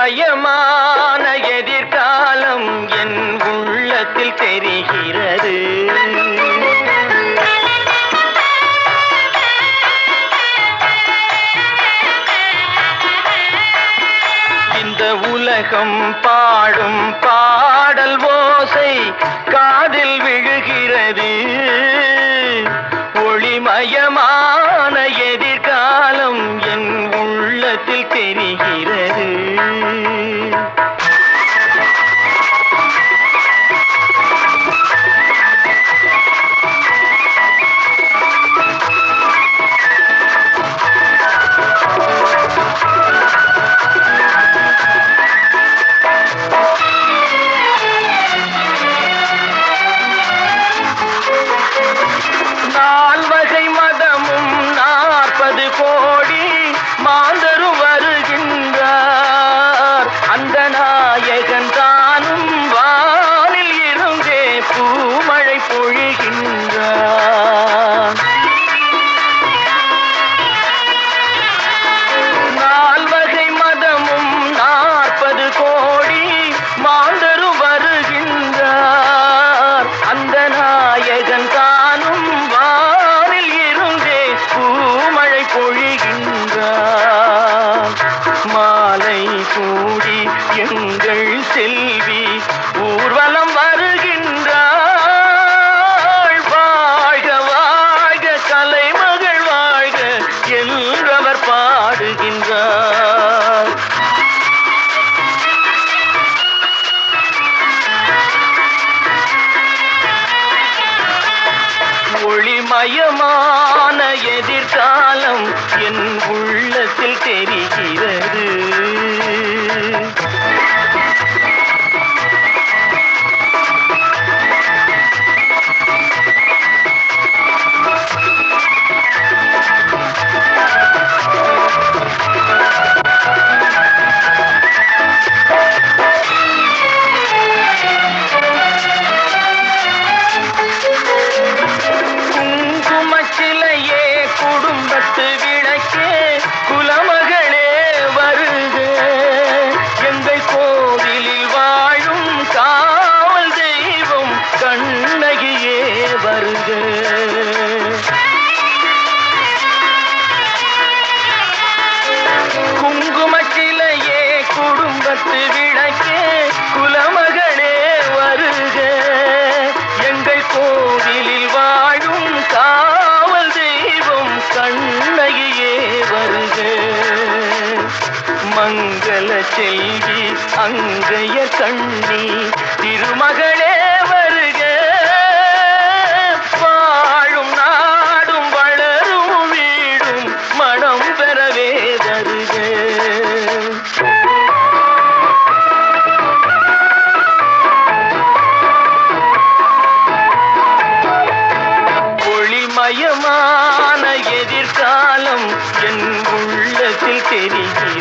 ஒளிமயமான எதிர்காலம் என் உள்ளத்தில் தெரிகிறது. இந்த உலகம் பாடும் பாடல் ஓசை காதில் விழுகிறது. ஒளிமயமான எதிர்காலம் என் உள்ளத்தில் தெரிகிறது. நால்வகை மதமும் 40 கோடி மாந்தரும் வருகின்றார். அந்த நாயகன் தானும் வானில் இருந்தே பூமழை பொழிகின்றார். நால்வகை மதமும் 40 கோடி மாந்தரும் வருகின்றார். அந்த நாயகன் தானும் வானில் இருந்தே பூமழை பொழிகின்றார். மாலை கூடி எங்கள் செல்வி ஊர்வலம் வருகின்றாள். வாழ்க வாழ்க கலைமகள் வாழ்க என்றவர் பாடுகின்றார். ஒளிமயமான எதிர்காலம் என் உள்ளத்தில் தெரிகிறது. குங்குமச்சிலையே குடும்பத்து விளக்கே குலமகளே வருக. எங்கள் கோவிலில் வாழும் காவல் தெய்வம் கண்ணகியே வருக. குங்குமச்சிலையே குடும்பத்து விளக்கே குலமகளே வருக. எங்கள் கோவிலில் வாழும் காவல் தெய்வம் கண்ணகியே வருக. மங்கள செல்வி அங்கைய கண்ணி திருமகளே வருக. வாழும் நாடும் வளரும் வீடும் மனம் பெறவே வருக. ஒளிமயமான எதிர்காலம் என் உள்ளத்தில் தெரிகிறது.